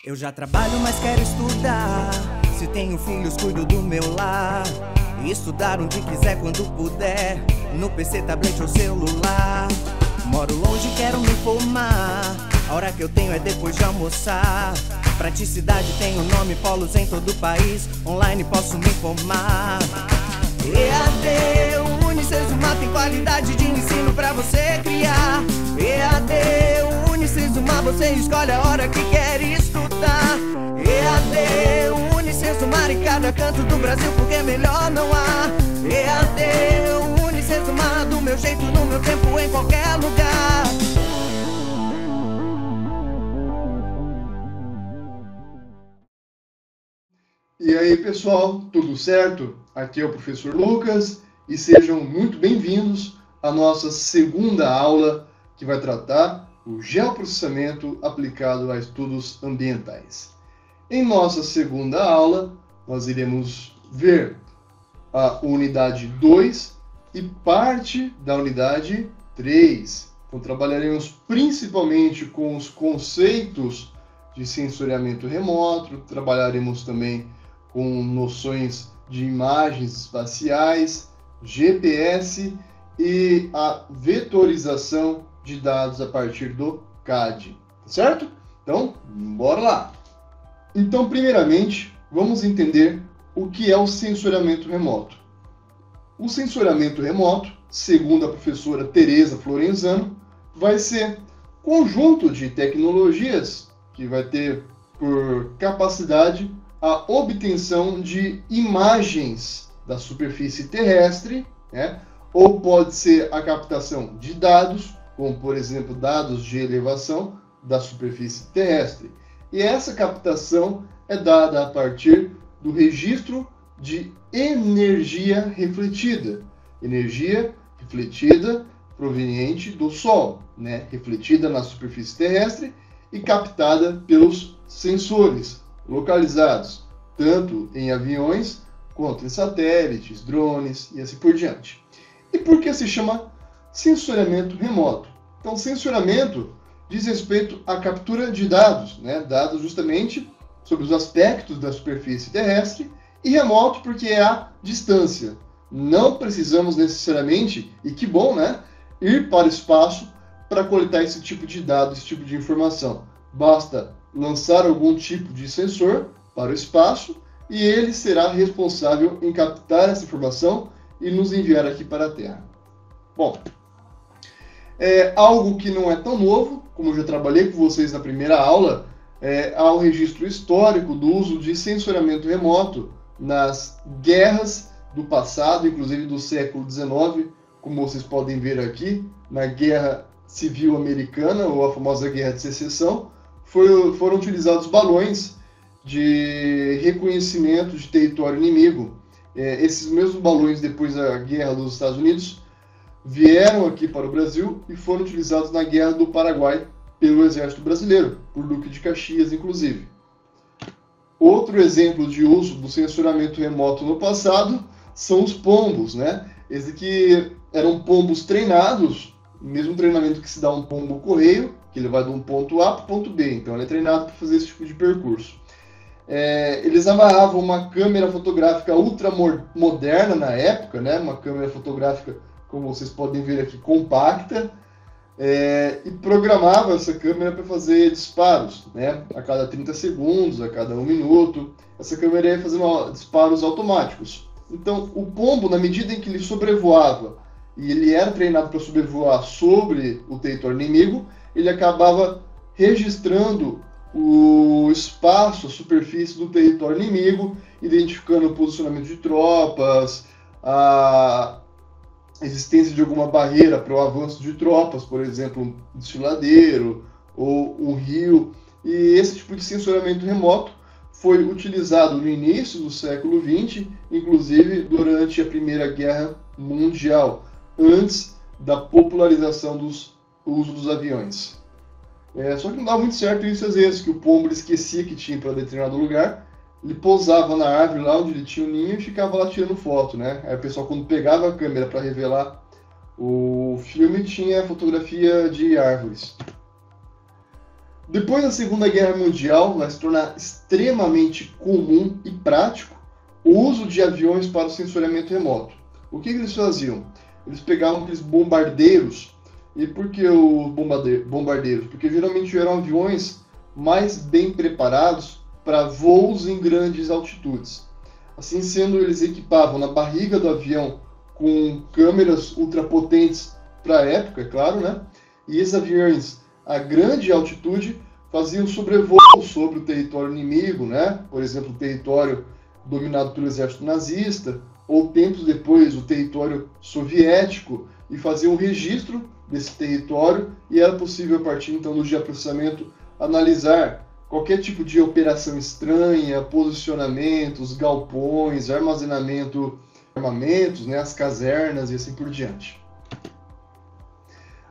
Eu já trabalho, mas quero estudar. Se tenho filhos, cuido do meu lar. E estudar onde quiser, quando puder, no PC, tablet ou celular. Moro longe, quero me formar. A hora que eu tenho é depois de almoçar. Praticidade tem o nome, polos em todo o país. Online posso me formar. EAD, o Unicesumar tem qualidade de ensino pra você criar. EAD, o Unicesumar, você escolhe a hora que quer estudar. EAD, o Unicesumar em cada canto do Brasil, porque melhor não há. EAD, o Unicesumar, do meu jeito, no meu tempo, em qualquer lugar. E aí, pessoal, tudo certo? Aqui é o professor Lucas e sejam muito bem-vindos à nossa segunda aula que vai tratar o geoprocessamento aplicado a estudos ambientais. Em nossa segunda aula, nós iremos ver a unidade 2 e parte da unidade 3. Então, trabalharemos principalmente com os conceitos de sensoriamento remoto, trabalharemos também com noções de imagens espaciais, GPS e a vetorização de dados a partir do CAD, certo? Então, bora lá! Então, primeiramente, vamos entender o que é o sensoriamento remoto. O sensoriamento remoto, segundo a professora Tereza Florenzano, vai ser conjunto de tecnologias que vai ter por capacidade a obtenção de imagens da superfície terrestre, né? Ou pode ser a captação de dados, como por exemplo dados de elevação da superfície terrestre. E essa captação é dada a partir do registro de energia refletida. Energia refletida proveniente do Sol, né? Refletida na superfície terrestre e captada pelos sensores localizados tanto em aviões quanto em satélites, drones e assim por diante. E por que se chama sensoriamento remoto? Então, sensoriamento diz respeito à captura de dados, né? Dados justamente sobre os aspectos da superfície terrestre, e remoto porque é a distância. Não precisamos necessariamente, e que bom, né, ir para o espaço para coletar esse tipo de dado, esse tipo de informação. Basta lançar algum tipo de sensor para o espaço e ele será responsável em captar essa informação e nos enviar aqui para a Terra. Bom, é algo que não é tão novo, como eu já trabalhei com vocês na primeira aula, há um registro histórico do uso de sensoriamento remoto nas guerras do passado, inclusive do século XIX, como vocês podem ver aqui, na Guerra Civil Americana, ou a famosa Guerra de Secessão, foram utilizados balões de reconhecimento de território inimigo. Esses mesmos balões, depois da Guerra dos Estados Unidos, vieram aqui para o Brasil e foram utilizados na Guerra do Paraguai pelo Exército Brasileiro, por Duque de Caxias, inclusive. Outro exemplo de uso do sensoriamento remoto no passado são os pombos, né? Esses aqui eram pombos treinados, o mesmo treinamento que se dá a um pombo correio, que ele vai de um ponto A para o ponto B, então ele é treinado para fazer esse tipo de percurso. Eles amarravam uma câmera fotográfica ultramoderna na época, né? Uma câmera fotográfica, como vocês podem ver aqui, compacta, e programavam essa câmera para fazer disparos, né? A cada 30 segundos, a cada 1 minuto. Essa câmera ia fazer disparos automáticos. Então, o pombo, na medida em que ele sobrevoava, e ele era treinado para sobrevoar sobre o território inimigo, ele acabava registrando o espaço, a superfície do território inimigo, identificando o posicionamento de tropas, a existência de alguma barreira para o avanço de tropas, por exemplo, um desfiladeiro ou um rio. E esse tipo de sensoriamento remoto foi utilizado no início do século XX, inclusive durante a Primeira Guerra Mundial, antes da popularização do uso dos aviões. Só que não dava muito certo isso às vezes, que o pombo esquecia que tinha para determinado lugar, ele pousava na árvore lá onde ele tinha o ninho e ficava lá tirando foto, né? Aí o pessoal, quando pegava a câmera para revelar o filme, tinha fotografia de árvores. Depois da Segunda Guerra Mundial, vai se tornar extremamente comum e prático o uso de aviões para o sensoriamento remoto. O que eles faziam? Eles pegavam aqueles bombardeiros. E por que os bombardeiros? Porque geralmente eram aviões mais bem preparados para voos em grandes altitudes. Assim sendo, eles equipavam na barriga do avião com câmeras ultrapotentes para a época, é claro, né? E esses aviões a grande altitude faziam sobrevoo sobre o território inimigo, né? Por exemplo, o território dominado pelo exército nazista, ou tempos depois o território soviético, e faziam um registro desse território, e era possível, a partir então do geoprocessamento, analisar qualquer tipo de operação estranha, posicionamentos, galpões, armazenamento, armamentos, né, as casernas e assim por diante.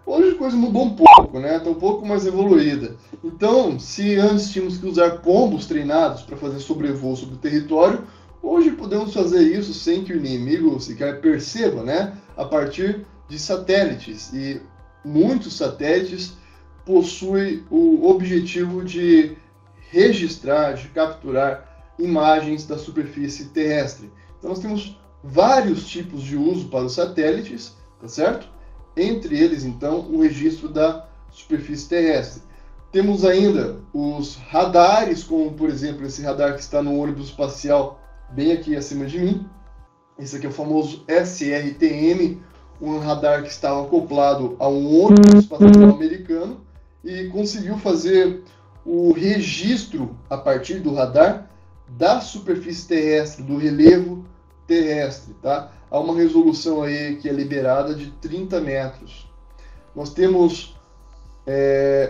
Hoje a coisa mudou um pouco, né? Está um pouco mais evoluída. Então, se antes tínhamos que usar pombos treinados para fazer sobrevoo sobre o território, hoje podemos fazer isso sem que o inimigo sequer perceba, né? A partir de satélites. E muitos satélites possuem o objetivo de registrar, de capturar imagens da superfície terrestre. Então nós temos vários tipos de uso para os satélites, tá certo? Entre eles, então, o registro da superfície terrestre. Temos ainda os radares, como, por exemplo, esse radar que está no ônibus espacial bem aqui acima de mim. Esse aqui é o famoso SRTM, um radar que estava acoplado a um ônibus espacial americano e conseguiu fazer o registro, a partir do radar, da superfície terrestre, do relevo terrestre, tá? Há uma resolução aí que é liberada de 30 metros. Nós temos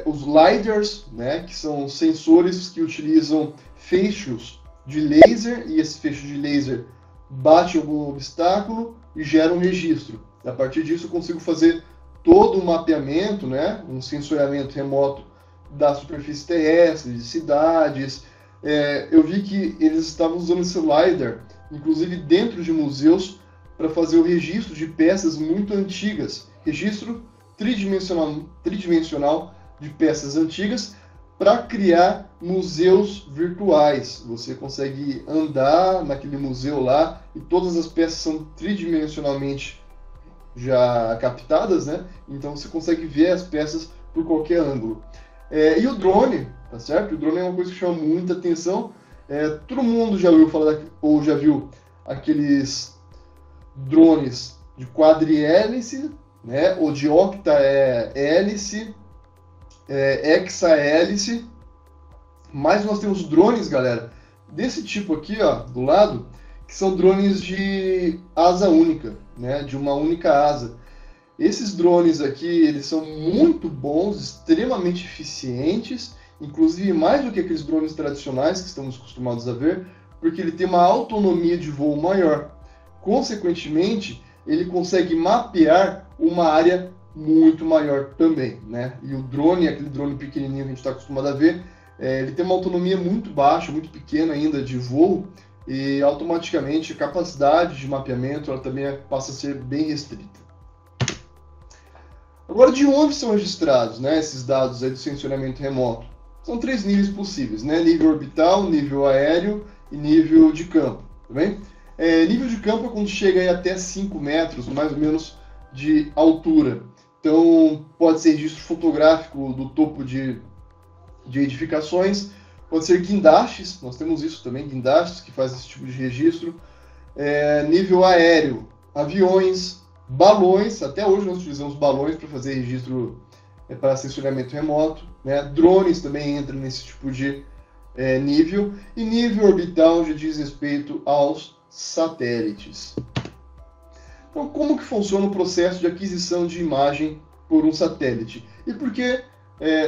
os LiDARs, né, que são sensores que utilizam feixes de laser, e esse feixe de laser bate em algum obstáculo e gera um registro. A partir disso eu consigo fazer todo um mapeamento, né, um sensoriamento remoto da superfície terrestre, de cidades. Eu vi que eles estavam usando esse LiDAR, inclusive dentro de museus, para fazer o registro de peças muito antigas, registro tridimensional de peças antigas, para criar museus virtuais. Você consegue andar naquele museu lá e todas as peças são tridimensionalmente já captadas, né? Então você consegue ver as peças por qualquer ângulo. E o drone, tá certo? O drone é uma coisa que chama muita atenção. Todo mundo já ouviu falar ou já viu aqueles drones de quadrihélice, né, ou de octahélice, hexahélice, mas nós temos drones, galera, desse tipo aqui, ó, do lado, que são drones de asa única, né, de uma única asa. Esses drones aqui, eles são muito bons, extremamente eficientes, inclusive mais do que aqueles drones tradicionais que estamos acostumados a ver, porque ele tem uma autonomia de voo maior. Consequentemente, ele consegue mapear uma área muito maior também, né? E o drone, aquele drone pequenininho que a gente está acostumado a ver, ele tem uma autonomia muito baixa, muito pequena ainda de voo, e automaticamente a capacidade de mapeamento ela também passa a ser bem restrita. Agora, de onde são registrados, né, esses dados aí do sensoriamento remoto? São 3 níveis possíveis, né? Nível orbital, nível aéreo e nível de campo, tá bem? Nível de campo é quando chega aí até 5 metros, mais ou menos, de altura. Então, pode ser registro fotográfico do topo de edificações, pode ser guindastes, nós temos isso também, guindastes, que faz esse tipo de registro. Nível aéreo, aviões, balões, até hoje nós utilizamos balões para fazer registro para sensoriamento remoto, né? Drones também entram nesse tipo de nível, e nível orbital já diz respeito aos satélites. Então, como que funciona o processo de aquisição de imagem por um satélite? E por que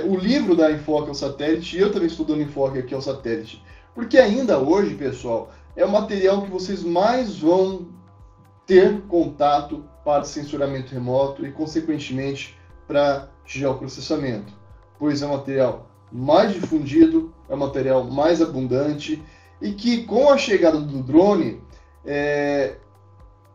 o livro dá enfoque ao satélite, e eu também estou dando enfoque aqui ao satélite? Porque ainda hoje, pessoal, é o material que vocês mais vão ter contato para sensoriamento remoto e, consequentemente, para geoprocessamento, pois é um material mais difundido, é um material mais abundante, e que, com a chegada do drone,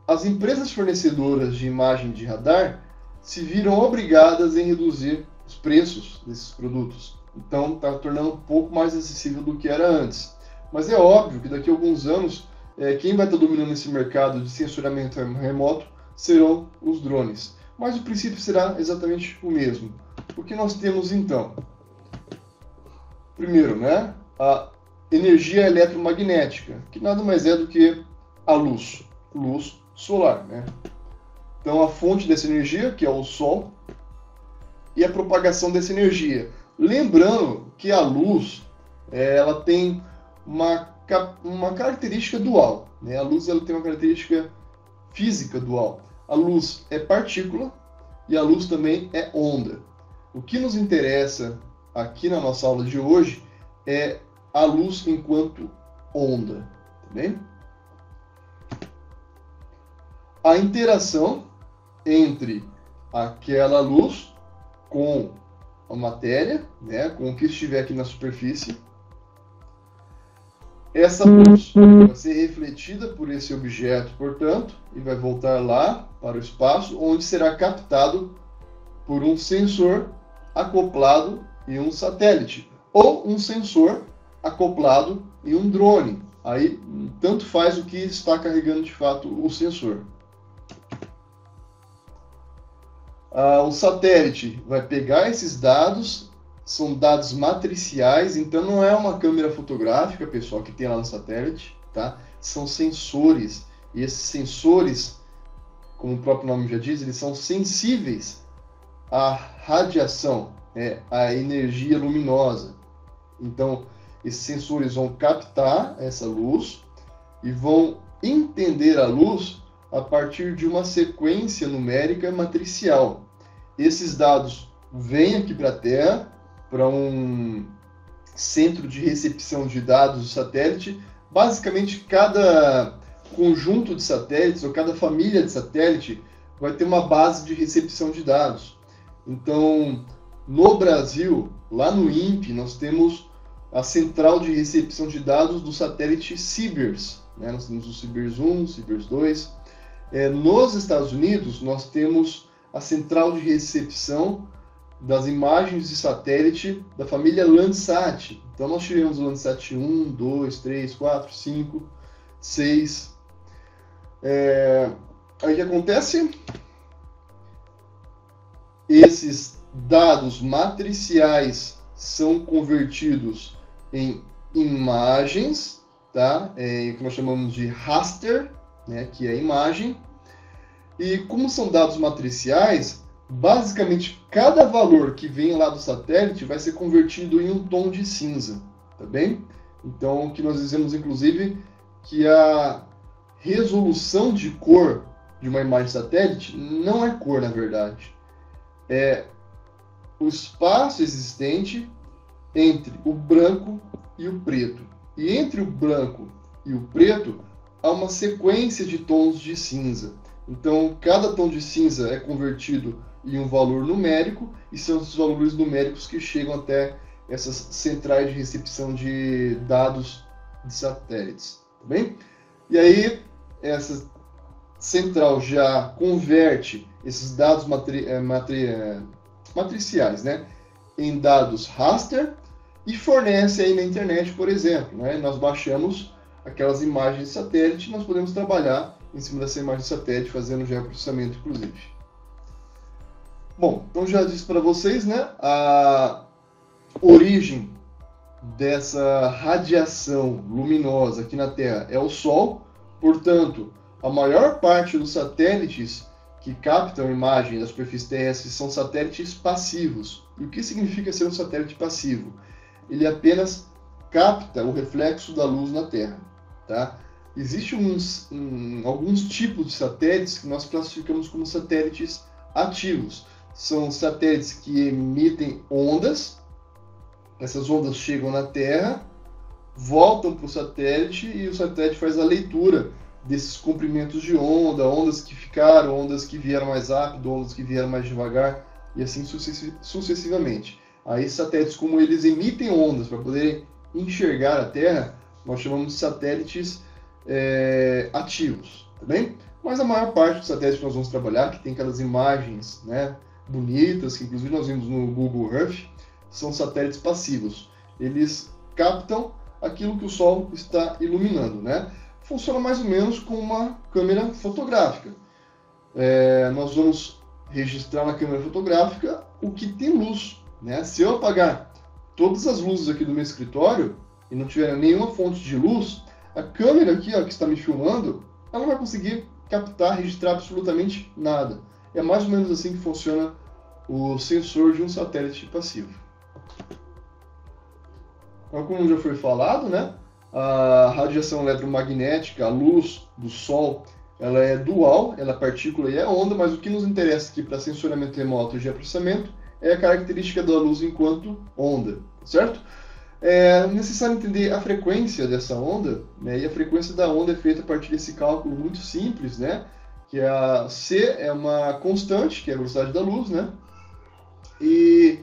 as empresas fornecedoras de imagem de radar se viram obrigadas em reduzir os preços desses produtos. Então está tornando um pouco mais acessível do que era antes. Mas é óbvio que daqui a alguns anos, quem vai estar dominando esse mercado de sensoramento remoto serão os drones. Mas o princípio será exatamente o mesmo. O que nós temos então? Primeiro, né, a energia eletromagnética, que nada mais é do que a luz solar, né? Então a fonte dessa energia, que é o Sol, e a propagação dessa energia. Lembrando que a luz, ela tem uma característica dual, né? A luz ela tem uma característica física dual. A luz é partícula e a luz também é onda. O que nos interessa aqui na nossa aula de hoje é a luz enquanto onda, tá bem? A interação entre aquela luz com a matéria, né, com o que estiver aqui na superfície. Essa luz vai ser refletida por esse objeto, portanto, e vai voltar lá para o espaço, onde será captado por um sensor acoplado em um satélite, ou um sensor acoplado em um drone. Aí, tanto faz o que está carregando de fato o sensor. O satélite vai pegar esses dados, são dados matriciais, então não é uma câmera fotográfica, pessoal, que tem lá no satélite, tá? São sensores, e esses sensores, como o próprio nome já diz, eles são sensíveis à radiação, à energia luminosa. Então, esses sensores vão captar essa luz e vão entender a luz a partir de uma sequência numérica matricial. Esses dados vêm aqui para a Terra, para um centro de recepção de dados do satélite. Basicamente, cada conjunto de satélites, ou cada família de satélite, vai ter uma base de recepção de dados. Então, no Brasil, lá no INPE, nós temos a central de recepção de dados do satélite CBERS, né? Nós temos o CBERS 1, CBERS 2. Nos Estados Unidos, nós temos a central de recepção das imagens de satélite da família Landsat. Então, nós tivemos o Landsat 1, 2, 3, 4, 5, 6. Aí o que acontece? Esses dados matriciais são convertidos em imagens, tá? Que nós chamamos de raster, né? Que é imagem. E como são dados matriciais, basicamente cada valor que vem lá do satélite vai ser convertido em um tom de cinza, tá bem? Então, o que nós dizemos, inclusive, que a resolução de cor de uma imagem satélite não é cor, na verdade. É o espaço existente entre o branco e o preto. E entre o branco e o preto há uma sequência de tons de cinza. Então, cada tom de cinza é convertido em um valor numérico, e são esses valores numéricos que chegam até essas centrais de recepção de dados de satélites. Tá bem? E aí, essa central já converte esses dados matriciais, né, em dados raster e fornece aí na internet, por exemplo, né? Nós baixamos aquelas imagens de satélite e nós podemos trabalhar em cima dessa imagem de satélite, fazendo geoprocessamento, inclusive. Bom, então já disse para vocês, né, a origem dessa radiação luminosa aqui na Terra é o Sol. Portanto, a maior parte dos satélites que captam imagem da superfície terrestre são satélites passivos. E o que significa ser um satélite passivo? Ele apenas capta o reflexo da luz na Terra, tá? Existem alguns tipos de satélites que nós classificamos como satélites ativos. São satélites que emitem ondas. Essas ondas chegam na Terra, voltam para o satélite e o satélite faz a leitura desses comprimentos de onda, ondas que ficaram, ondas que vieram mais rápido, ondas que vieram mais devagar, e assim sucessivamente. Aí satélites, como eles emitem ondas para poderem enxergar a Terra, nós chamamos de satélites ativos, tá bem? Mas a maior parte dos satélites que nós vamos trabalhar, que tem aquelas imagens, né, bonitas, que inclusive nós vimos no Google Earth, são satélites passivos. Eles captam aquilo que o Sol está iluminando, né? Funciona mais ou menos como uma câmera fotográfica. Nós vamos registrar na câmera fotográfica o que tem luz, né? Se eu apagar todas as luzes aqui do meu escritório e não tiver nenhuma fonte de luz, a câmera aqui, ó, que está me filmando, ela não vai conseguir captar, registrar absolutamente nada. É mais ou menos assim que funciona o sensor de um satélite passivo. Então, como já foi falado, né, a radiação eletromagnética, a luz do Sol, ela é dual, ela é partícula e é onda, mas o que nos interessa aqui para sensoramento remoto e geoprocessamento é a característica da luz enquanto onda, certo? É necessário entender a frequência dessa onda, né? E a frequência da onda é feita a partir desse cálculo muito simples, né? Que a C é uma constante, que é a velocidade da luz, né? E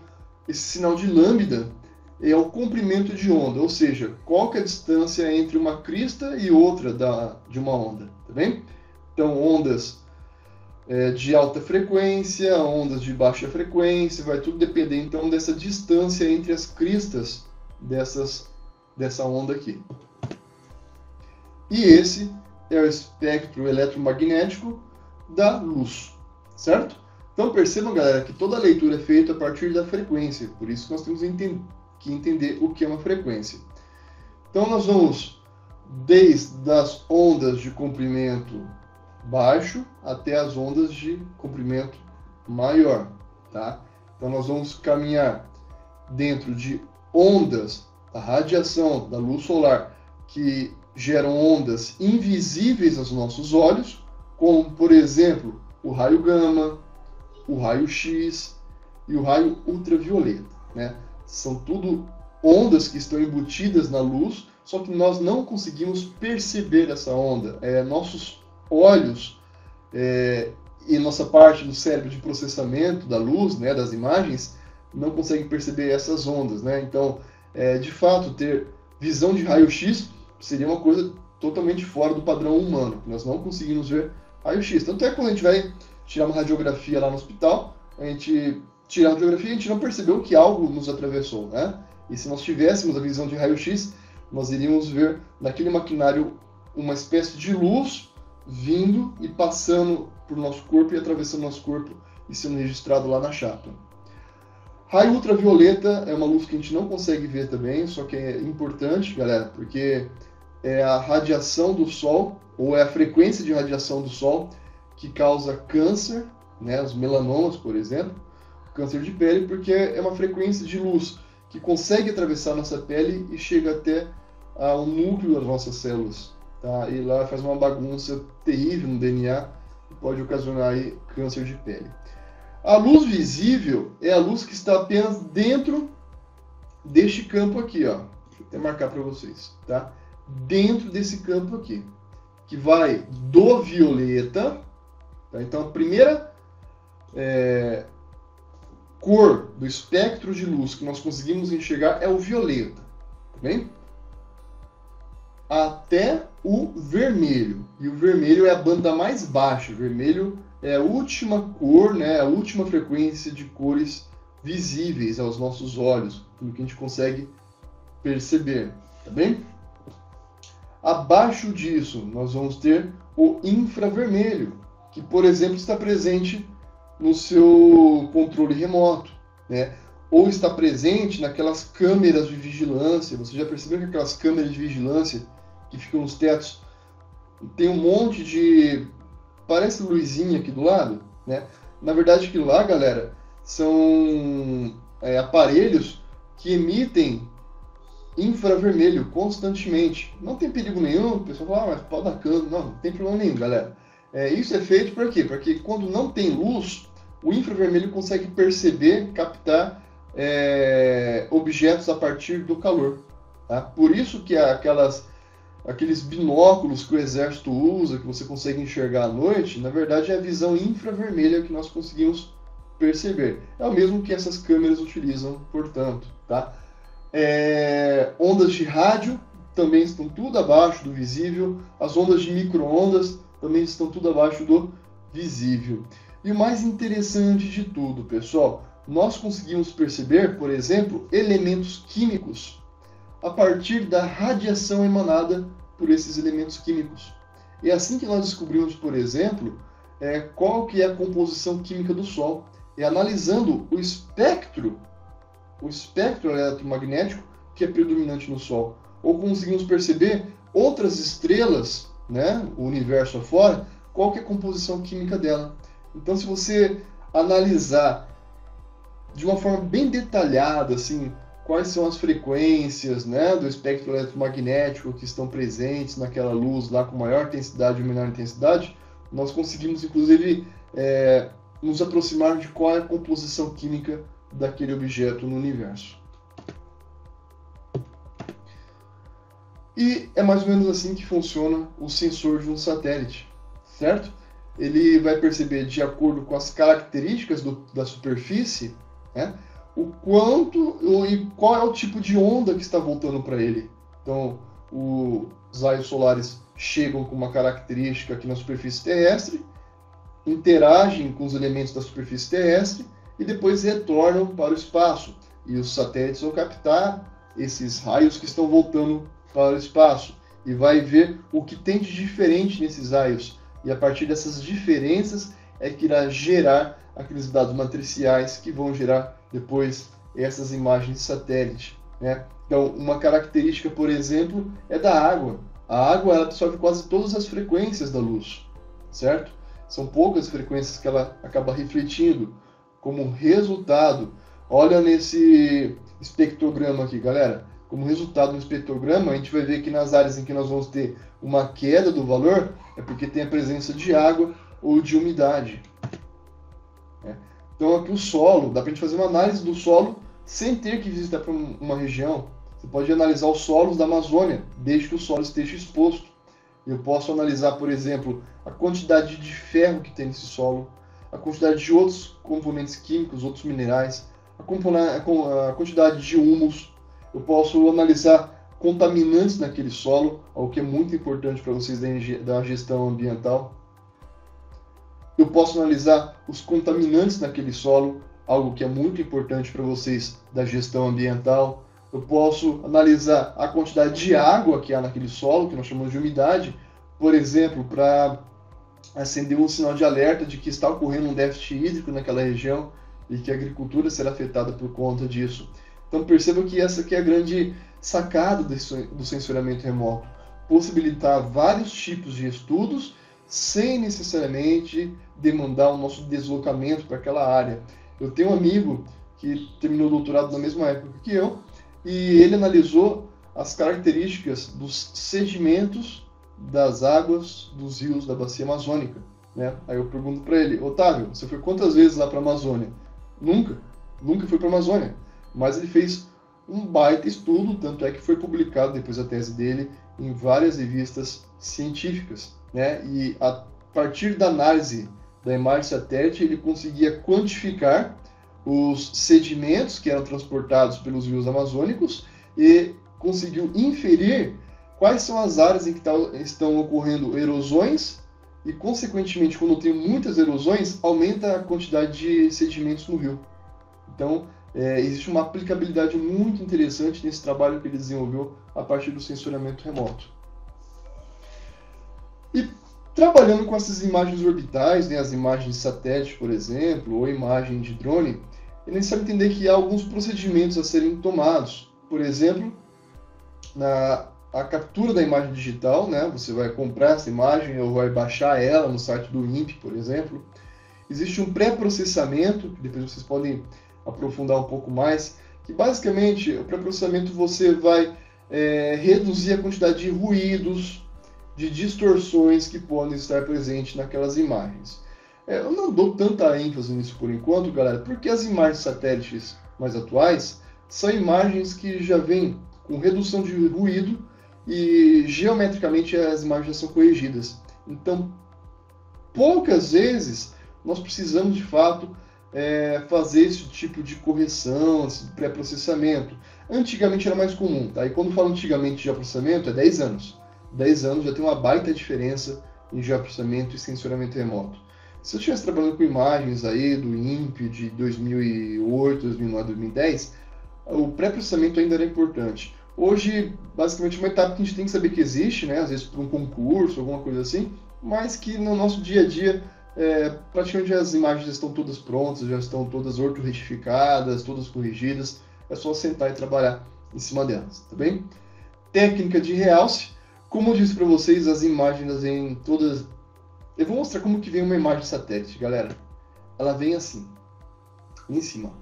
esse sinal de lambda é o comprimento de onda, ou seja, qual que é a distância entre uma crista e outra de uma onda, tá bem? Então, ondas de alta frequência, ondas de baixa frequência, vai tudo depender então dessa distância entre as cristas dessa onda aqui. E esse é o espectro eletromagnético da luz, certo? Então percebam, galera, que toda a leitura é feita a partir da frequência, por isso nós temos que entender o que é uma frequência. Então nós vamos desde as ondas de comprimento baixo até as ondas de comprimento maior, tá? Então nós vamos caminhar dentro de ondas, a radiação da luz solar, que geram ondas invisíveis aos nossos olhos, como, por exemplo, o raio gama, o raio X e o raio ultravioleta, né? São tudo ondas que estão embutidas na luz, só que nós não conseguimos perceber essa onda. Nossos olhos e nossa parte do cérebro de processamento da luz, né, das imagens, não conseguem perceber essas ondas, né? Então, de fato, ter visão de raio-x seria uma coisa totalmente fora do padrão humano. Nós não conseguimos ver raio-x. Tanto é que quando a gente vai tirar uma radiografia lá no hospital, a gente tira a radiografia e a gente não percebeu que algo nos atravessou, né? E se nós tivéssemos a visão de raio-x, nós iríamos ver naquele maquinário uma espécie de luz vindo e passando por nosso corpo e atravessando nosso corpo e sendo registrado lá na chapa. Raio ultravioleta é uma luz que a gente não consegue ver também, só que é importante, galera, porque é a radiação do Sol, ou é a frequência de radiação do Sol, que causa câncer, né, os melanomas, por exemplo, câncer de pele, porque é uma frequência de luz que consegue atravessar nossa pele e chega até ao núcleo das nossas células, tá? E lá faz uma bagunça terrível no DNA e pode ocasionar aí câncer de pele. A luz visível é a luz que está apenas dentro deste campo aqui, ó. Deixa eu até marcar para vocês, tá? Dentro desse campo aqui, que vai do violeta, tá? Então a primeira cor do espectro de luz que nós conseguimos enxergar é o violeta, tá bem? Até o vermelho, e o vermelho é a banda mais baixa. O vermelho é a última cor, né, a última frequência de cores visíveis aos nossos olhos, no que a gente consegue perceber, tá bem? Abaixo disso, nós vamos ter o infravermelho, que, por exemplo, está presente no seu controle remoto, né? Ou está presente naquelas câmeras de vigilância. Você já percebeu que aquelas câmeras de vigilância que ficam nos tetos tem um monte de... parece luzinha aqui do lado, né? Na verdade, aquilo lá, galera, são aparelhos que emitem infravermelho constantemente. Não tem perigo nenhum. O pessoal fala, mas pode dar cano. Não tem problema nenhum, galera. Isso é feito por quê? Porque quando não tem luz, o infravermelho consegue perceber, captar objetos a partir do calor, tá? Por isso que aqueles binóculos que o exército usa, que você consegue enxergar à noite, na verdade é a visão infravermelha que nós conseguimos perceber. É o mesmo que essas câmeras utilizam, portanto, tá? Ondas de rádio também estão tudo abaixo do visível. As ondas de micro-ondas também estão tudo abaixo do visível. E o mais interessante de tudo, pessoal, nós conseguimos perceber, por exemplo, elementos químicos a partir da radiação emanada por esses elementos químicos. E é assim que nós descobrimos, por exemplo, qual que é a composição química do Sol. E analisando o espectro eletromagnético que é predominante no Sol. Ou conseguimos perceber outras estrelas, né, o universo afora, qual que é a composição química dela. Então, se você analisar de uma forma bem detalhada, assim, quais são as frequências, né, do espectro eletromagnético que estão presentes naquela luz lá com maior intensidade ou menor intensidade, nós conseguimos, inclusive, nos aproximar de qual é a composição química daquele objeto no universo. E é mais ou menos assim que funciona o sensor de um satélite, certo? Ele vai perceber, de acordo com as características da superfície, né, o quanto e qual é o tipo de onda que está voltando para ele. Então, os raios solares chegam com uma característica aqui na superfície terrestre, interagem com os elementos da superfície terrestre e depois retornam para o espaço. E os satélites vão captar esses raios que estão voltando para o espaço e vai ver o que tem de diferente nesses raios. E a partir dessas diferenças é que irá gerar aqueles dados matriciais que vão gerar depois essas imagens de satélite, né? Então, uma característica, por exemplo, é da água. A água ela absorve quase todas as frequências da luz, certo? São poucas frequências que ela acaba refletindo. Como resultado, olha nesse espectrograma aqui, galera. Como resultado do espectrograma, a gente vai ver que nas áreas em que nós vamos ter uma queda do valor, é porque tem a presença de água ou de umidade. Então aqui o solo, dá para a gente fazer uma análise do solo sem ter que visitar para uma região. Você pode analisar os solos da Amazônia, desde que o solo esteja exposto. Eu posso analisar, por exemplo, a quantidade de ferro que tem nesse solo, a quantidade de outros componentes químicos, outros minerais, a quantidade de humus. Eu posso analisar contaminantes naquele solo, algo que é muito importante para vocês da gestão ambiental. Eu posso analisar os contaminantes naquele solo, algo que é muito importante para vocês da gestão ambiental. Eu posso analisar a quantidade de água que há naquele solo, que nós chamamos de umidade, por exemplo, para acender um sinal de alerta de que está ocorrendo um déficit hídrico naquela região e que a agricultura será afetada por conta disso. Então perceba que essa aqui é a grande sacada do sensoriamento remoto, possibilitar vários tipos de estudos sem necessariamente demandar o nosso deslocamento para aquela área. Eu tenho um amigo que terminou o doutorado na mesma época que eu, e ele analisou as características dos sedimentos das águas dos rios da bacia amazônica, né? Aí eu pergunto para ele: Otávio, você foi quantas vezes lá para a Amazônia? Nunca fui para a Amazônia, mas ele fez um baita estudo, tanto é que foi publicado depois a tese dele em várias revistas científicas, né? E a partir da análise da imagem satélite, ele conseguia quantificar os sedimentos que eram transportados pelos rios amazônicos e conseguiu inferir quais são as áreas em que estão ocorrendo erosões e, consequentemente, quando tem muitas erosões, aumenta a quantidade de sedimentos no rio. Então, existe uma aplicabilidade muito interessante nesse trabalho que ele desenvolveu a partir do sensoriamento remoto. E trabalhando com essas imagens orbitais, né, as imagens de satélite, por exemplo, ou imagem de drone, é necessário entender que há alguns procedimentos a serem tomados. Por exemplo, a captura da imagem digital, né, você vai comprar essa imagem ou vai baixar ela no site do INPE, por exemplo. Existe um pré-processamento, que depois vocês podem aprofundar um pouco mais, que basicamente o pré-processamento você vai reduzir a quantidade de ruídos, de distorções que podem estar presentes naquelas imagens. Eu não dou tanta ênfase nisso por enquanto, galera, porque as imagens satélites mais atuais são imagens que já vêm com redução de ruído e geometricamente as imagens já são corrigidas. Então, poucas vezes nós precisamos de fato fazer esse tipo de correção, esse pré-processamento. Antigamente era mais comum, tá? E quando falo antigamente de geoprocessamento, é 10 anos. 10 anos já tem uma baita diferença em geoprocessamento e sensoriamento remoto. Se eu estivesse trabalhando com imagens aí do INPE de 2008, 2009, 2010, o pré-processamento ainda era importante. Hoje, basicamente, é uma etapa que a gente tem que saber que existe, né? Às vezes para um concurso, alguma coisa assim, mas que no nosso dia a dia, praticamente as imagens já estão todas prontas, já estão todas ortoretificadas, todas corrigidas, é só sentar e trabalhar em cima delas, tá bem? Técnica de realce, como eu disse para vocês, as imagens em todas... Eu vou mostrar como que vem uma imagem satélite, galera. Ela vem assim, em cima.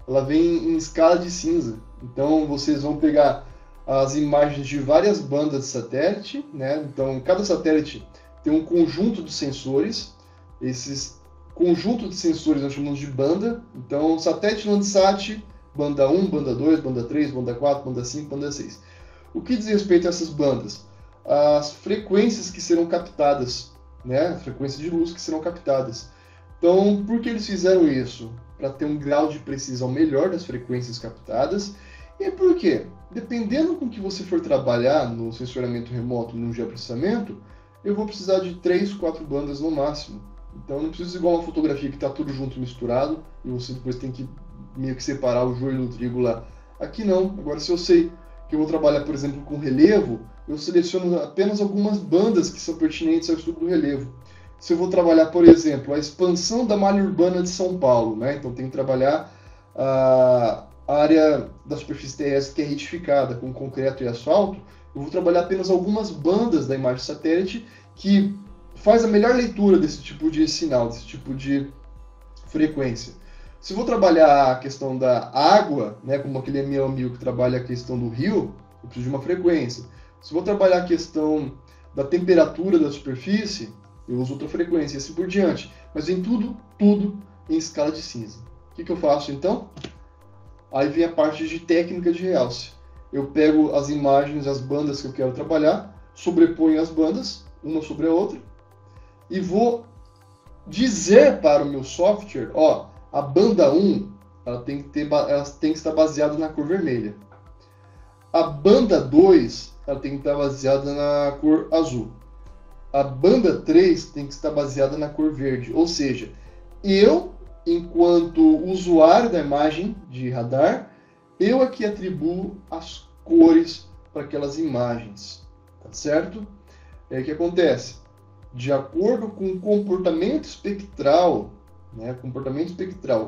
Ela vem em escala de cinza. Então vocês vão pegar as imagens de várias bandas de satélite, né? Então cada satélite tem um conjunto de sensores. Esses conjuntos de sensores nós chamamos de banda. Então satélite Landsat, banda 1, banda 2, banda 3, banda 4, banda 5, banda 6. O que diz respeito a essas bandas? As frequências que serão captadas, né? Frequências de luz que serão captadas. Então, por que eles fizeram isso? Para ter um grau de precisão melhor das frequências captadas. E por quê? Dependendo com que você for trabalhar no sensoramento remoto, no geoprocessamento, eu vou precisar de 3, 4 bandas no máximo. Então não precisa igual uma fotografia que está tudo junto e misturado e você depois tem que meio que separar o joio do trigo lá. Aqui não. Agora, se eu sei que eu vou trabalhar, por exemplo, com relevo, eu seleciono apenas algumas bandas que são pertinentes ao estudo do relevo. Se eu vou trabalhar, por exemplo, a expansão da malha urbana de São Paulo, né? Então tem que trabalhar a área da superfície terrestre que é retificada com concreto e asfalto, eu vou trabalhar apenas algumas bandas da imagem satélite que faz a melhor leitura desse tipo de sinal, desse tipo de frequência. Se eu vou trabalhar a questão da água, né, como aquele meu amigo que trabalha a questão do rio, eu preciso de uma frequência. Se eu vou trabalhar a questão da temperatura da superfície, eu uso outra frequência e assim por diante. Mas vem tudo em escala de cinza. O que eu faço então? Aí vem a parte de técnica de realce. Eu pego as imagens, as bandas que eu quero trabalhar, sobreponho as bandas, uma sobre a outra, e vou dizer para o meu software, ó, a banda 1 ela tem que estar baseada na cor vermelha. A banda 2 ela tem que estar baseada na cor azul. A banda 3 tem que estar baseada na cor verde. Ou seja, eu, enquanto usuário da imagem de radar, eu aqui atribuo as cores para aquelas imagens. Tá certo? O que acontece? De acordo com o comportamento espectral, né,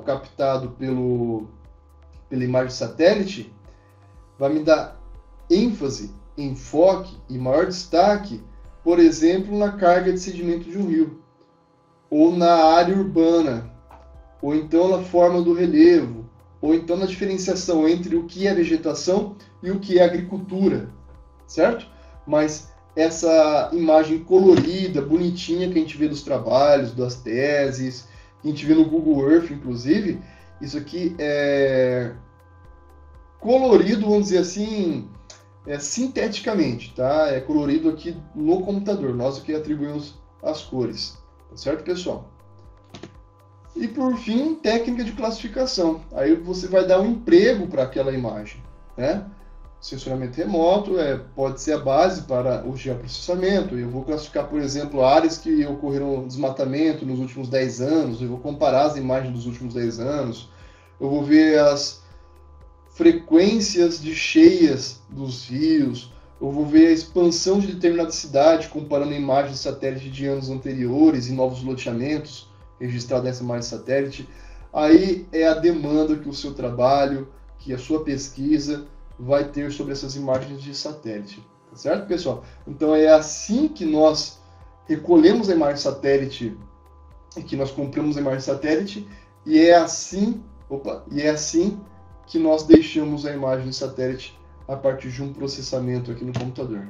captado pela imagem satélite, vai me dar ênfase, enfoque e maior destaque, por exemplo, na carga de sedimento de um rio, ou na área urbana, ou então na forma do relevo, ou então na diferenciação entre o que é vegetação e o que é agricultura, certo? Mas essa imagem colorida, bonitinha que a gente vê dos trabalhos, das teses, que a gente vê no Google Earth, inclusive, isso aqui é colorido, vamos dizer assim, sinteticamente, tá? É colorido aqui no computador, nós aqui atribuímos as cores, tá certo, pessoal? E por fim, técnica de classificação. Aí você vai dar um emprego para aquela imagem, né? Sensoramento remoto pode ser a base para o geoprocessamento. Eu vou classificar, por exemplo, áreas que ocorreram desmatamento nos últimos 10 anos, eu vou comparar as imagens dos últimos 10 anos, eu vou ver as frequências de cheias dos rios, eu vou ver a expansão de determinada cidade, comparando imagens de satélite de anos anteriores e novos loteamentos registrados nessa imagem de satélite. Aí é a demanda que o seu trabalho, que a sua pesquisa vai ter sobre essas imagens de satélite. Tá certo, pessoal? Então é assim que nós recolhemos a imagem satélite e que nós compramos a imagem satélite e é assim que nós deixamos a imagem de satélite a partir de um processamento aqui no computador.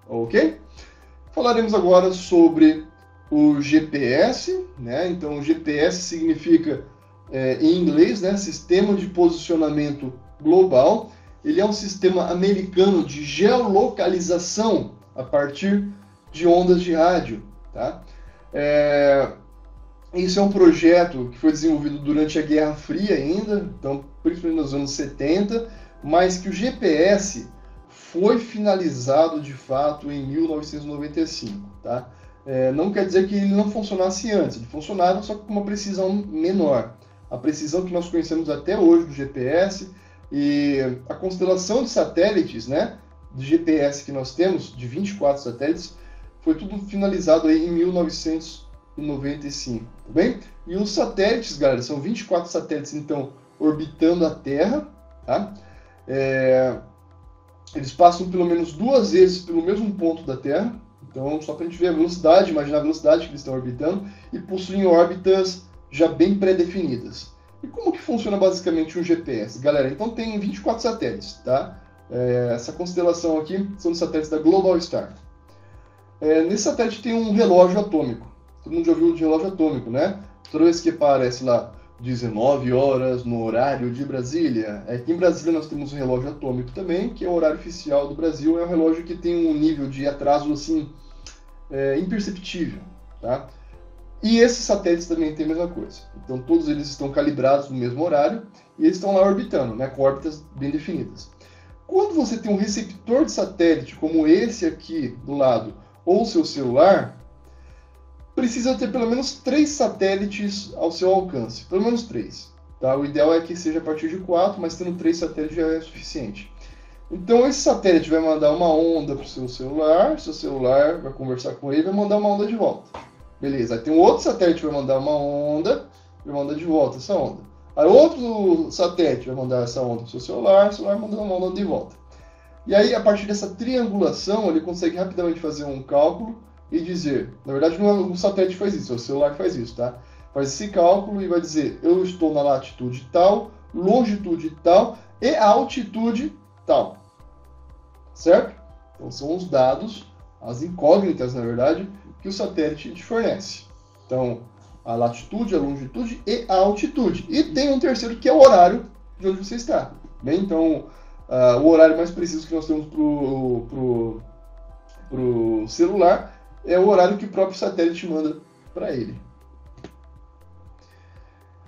Ok? Falaremos agora sobre o GPS, né? Então o GPS significa, em inglês, né, Sistema de Posicionamento Global. Ele é um sistema americano de geolocalização a partir de ondas de rádio. Tá? Isso é um projeto que foi desenvolvido durante a Guerra Fria ainda, então, principalmente nos anos 70, mas que o GPS foi finalizado de fato em 1995. Tá? não quer dizer que ele não funcionasse antes. Ele funcionava, só que com uma precisão menor. A precisão que nós conhecemos até hoje do GPS e a constelação de satélites, né, de GPS que nós temos, de 24 satélites, foi tudo finalizado aí em 1995, tá bem? E os satélites, galera, são 24 satélites, então, orbitando a Terra, tá? Eles passam pelo menos 2 vezes pelo mesmo ponto da Terra, então, só para a gente ver a velocidade, imaginar a velocidade que eles estão orbitando, e possuem órbitas já bem pré-definidas. E como que funciona basicamente um GPS? Galera, então tem 24 satélites, tá? Essa constelação aqui são os satélites da Globalstar. Nesse satélite tem um relógio atômico. Todo mundo já ouviu de relógio atômico, né? Toda vez que aparece lá 19 horas no horário de Brasília. Aqui em Brasília nós temos um relógio atômico também, que é o horário oficial do Brasil. É um relógio que tem um nível de atraso assim, imperceptível, tá? E esses satélites também têm a mesma coisa. Então todos eles estão calibrados no mesmo horário e eles estão lá orbitando, né, com órbitas bem definidas. Quando você tem um receptor de satélite como esse aqui do lado, ou seu celular, precisa ter pelo menos 3 satélites ao seu alcance. Pelo menos 3. Tá? O ideal é que seja a partir de 4, mas tendo 3 satélites já é suficiente. Então esse satélite vai mandar uma onda para o seu celular vai conversar com ele e vai mandar uma onda de volta. Beleza, aí tem um outro satélite que vai mandar uma onda e vai mandar de volta essa onda. Aí outro satélite vai mandar essa onda para o seu celular, o celular vai mandar uma onda de volta. E aí, a partir dessa triangulação, ele consegue rapidamente fazer um cálculo e dizer, na verdade não é o satélite que faz isso, é o celular que faz isso, tá? Faz esse cálculo e vai dizer, eu estou na latitude tal, longitude tal e altitude tal. Certo? Então são os dados, as incógnitas, na verdade, que o satélite te fornece. Então, a latitude, a longitude e a altitude. E tem um terceiro que é o horário de onde você está. Bem, então, o horário mais preciso que nós temos pro celular é o horário que o próprio satélite manda para ele.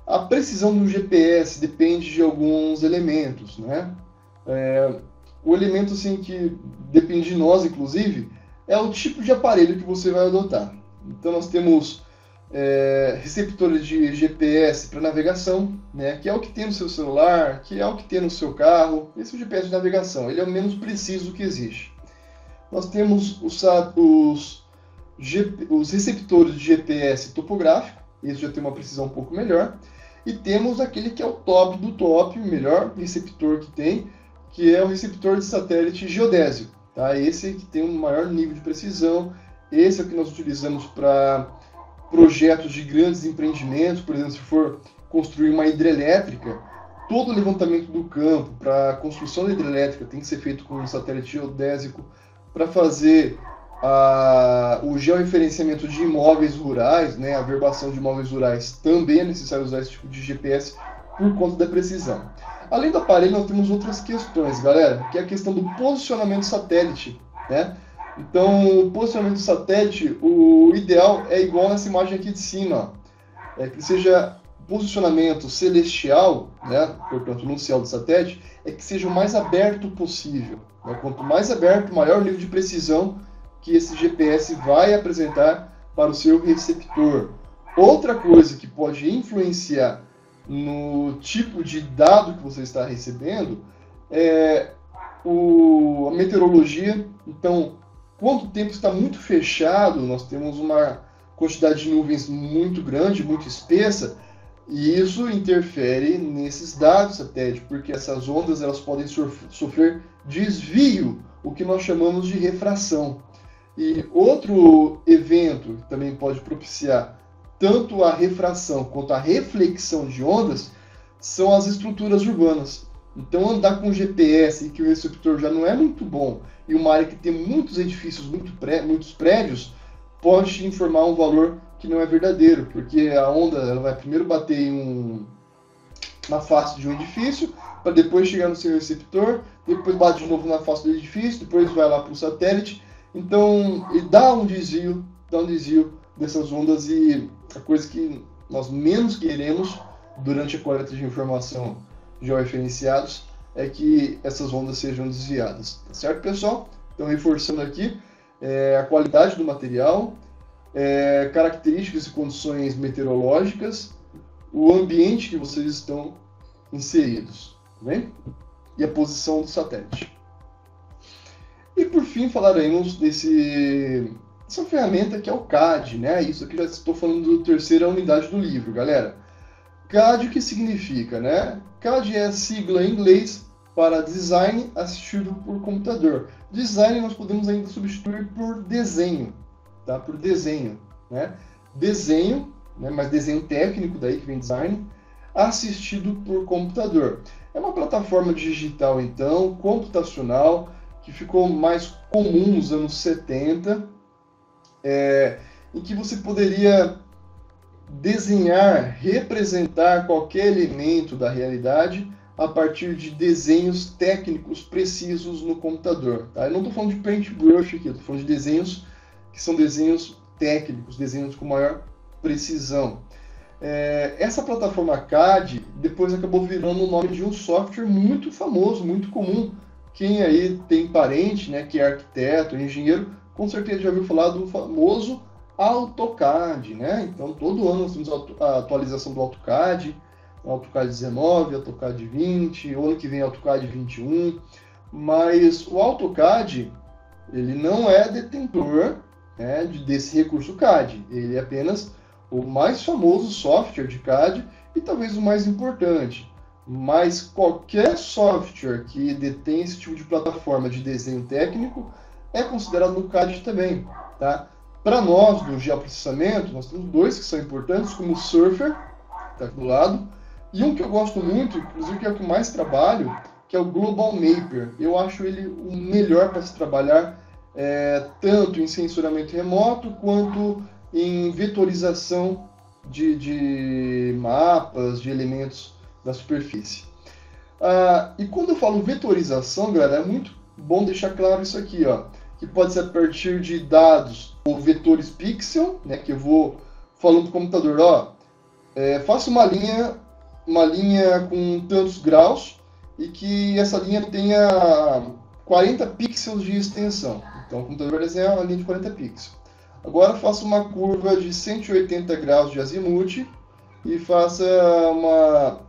A precisão do GPS depende de alguns elementos, né? O elemento assim, que depende de nós, inclusive, é o tipo de aparelho que você vai adotar. Então nós temos receptores de GPS para navegação, né, que é o que tem no seu celular, que é o que tem no seu carro. Esse é o GPS de navegação, ele é o menos preciso que existe. Nós temos os receptores de GPS topográfico, esse já tem uma precisão um pouco melhor. E temos aquele que é o top do top, o melhor receptor que tem, que é o receptor de satélite geodésio. Tá? Esse que tem um maior nível de precisão, esse é o que nós utilizamos para projetos de grandes empreendimentos. Por exemplo, se for construir uma hidrelétrica, todo o levantamento do campo para a construção da hidrelétrica tem que ser feito com um satélite geodésico. Para fazer o georreferenciamento de imóveis rurais, né, a verbação de imóveis rurais, também é necessário usar esse tipo de GPS por conta da precisão. Além do aparelho, nós temos outras questões, galera, que é a questão do posicionamento do satélite, né? Então, o posicionamento do satélite, o ideal é igual nessa imagem aqui de cima, que seja posicionamento celestial, né, portanto, no céu do satélite, é que seja o mais aberto possível. Né? Quanto mais aberto, maior o nível de precisão que esse GPS vai apresentar para o seu receptor. Outra coisa que pode influenciar no tipo de dado que você está recebendo é a meteorologia. Então, quando o tempo está muito fechado, nós temos uma quantidade de nuvens muito grande, muito espessa, e isso interfere nesses dados satélite, porque essas ondas elas podem sofrer desvio, o que nós chamamos de refração. E outro evento que também pode propiciar tanto a refração quanto a reflexão de ondas são as estruturas urbanas. Então, andar com GPS e que o receptor já não é muito bom e uma área que tem muitos edifícios, muitos prédios, pode te informar um valor que não é verdadeiro, porque a onda ela vai primeiro bater na face de um edifício, para depois chegar no seu receptor, depois bate de novo na face do edifício, depois vai lá para o satélite. Então, ele dá um desvio dessas ondas, e a coisa que nós menos queremos durante a coleta de informação georreferenciados é que essas ondas sejam desviadas. Tá certo, pessoal? Então, reforçando aqui, a qualidade do material, características e condições meteorológicas, o ambiente que vocês estão inseridos, tá bem? E a posição do satélite. E por fim falaremos dessa ferramenta que é o CAD, né? Isso aqui já estou falando da terceira unidade do livro, galera. CAD, o que significa, né? CAD é a sigla em inglês para Design Assistido por Computador. Design nós podemos ainda substituir por desenho, tá? Por desenho, né? Desenho, né? Mas desenho técnico, daí que vem design, assistido por computador. É uma plataforma digital, então, computacional, que ficou mais comum nos anos 70, em que você poderia desenhar, representar qualquer elemento da realidade a partir de desenhos técnicos precisos no computador. Tá? Eu não estou falando de paintbrush aqui, eu estou falando de desenhos que são desenhos técnicos, desenhos com maior precisão. Essa plataforma CAD depois acabou virando o nome de um software muito famoso, muito comum. Quem aí tem parente, né, que é arquiteto, engenheiro, com certeza já ouviu falar do famoso AutoCAD, né? Então todo ano nós temos a atualização do AutoCAD, AutoCAD 19, AutoCAD 20, o ano que vem AutoCAD 21, mas o AutoCAD ele não é detentor, né, desse recurso CAD, ele é apenas o mais famoso software de CAD e talvez o mais importante. Mas qualquer software que detém esse tipo de plataforma de desenho técnico é considerado no CAD também, tá? Para nós, do geoprocessamento, nós temos dois que são importantes, como o Surfer, que está aqui do lado, e um que eu gosto muito, inclusive que é o que mais trabalho, que é o Global Mapper. Eu acho ele o melhor para se trabalhar, tanto em sensoramento remoto, quanto em vetorização de mapas, de elementos da superfície. E quando eu falo vetorização, galera, é muito bom deixar claro isso aqui, ó, que pode ser a partir de dados ou vetores pixel, né, que eu vou falando para o computador, ó, faça uma linha com tantos graus e que essa linha tenha 40 pixels de extensão. Então o computador vai desenhar uma linha de 40 pixels. Agora faça uma curva de 180 graus de azimuth e faça uma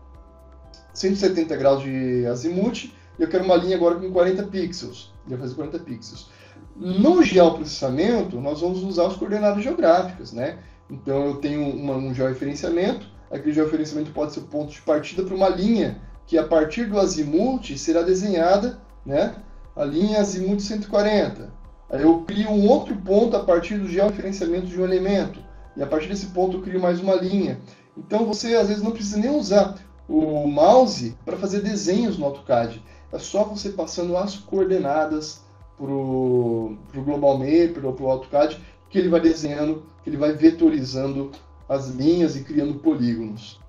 170 graus de azimuth, e eu quero uma linha agora com 40 pixels. Eu vou fazer 40 pixels. No geoprocessamento, nós vamos usar as coordenadas geográficas, né? Então eu tenho um georreferenciamento, aquele georreferenciamento pode ser o ponto de partida para uma linha que a partir do azimuth será desenhada, né? A linha azimuth 140. Aí eu crio um outro ponto a partir do georreferenciamento de um elemento, e a partir desse ponto eu crio mais uma linha. Então você às vezes não precisa nem usar o mouse para fazer desenhos no AutoCAD. É só você passando as coordenadas para o Global Mapper ou para o AutoCAD, que ele vai desenhando, que ele vai vetorizando as linhas e criando polígonos.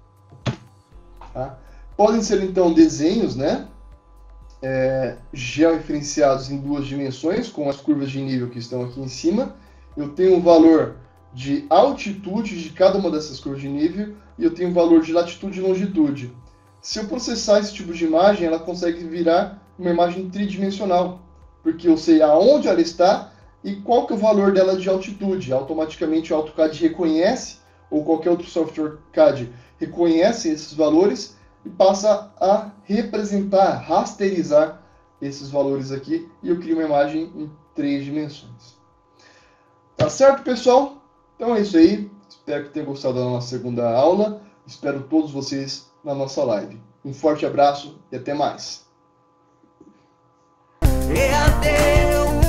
Tá? Podem ser então desenhos, né? Georreferenciados em duas dimensões, com as curvas de nível que estão aqui em cima. Eu tenho um valor de altitude de cada uma dessas curvas de nível e eu tenho um valor de latitude e longitude. Se eu processar esse tipo de imagem, ela consegue virar uma imagem tridimensional, porque eu sei aonde ela está e qual que é o valor dela de altitude. Automaticamente o AutoCAD reconhece, ou qualquer outro software CAD reconhece esses valores e passa a representar, rasterizar esses valores aqui, e eu crio uma imagem em 3 dimensões. Tá certo, pessoal? Então é isso aí. Espero que tenham gostado da nossa segunda aula. Espero todos vocês na nossa live. Um forte abraço e até mais. EAD,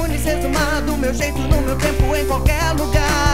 Unicesumar, do meu jeito, no meu tempo, em qualquer lugar.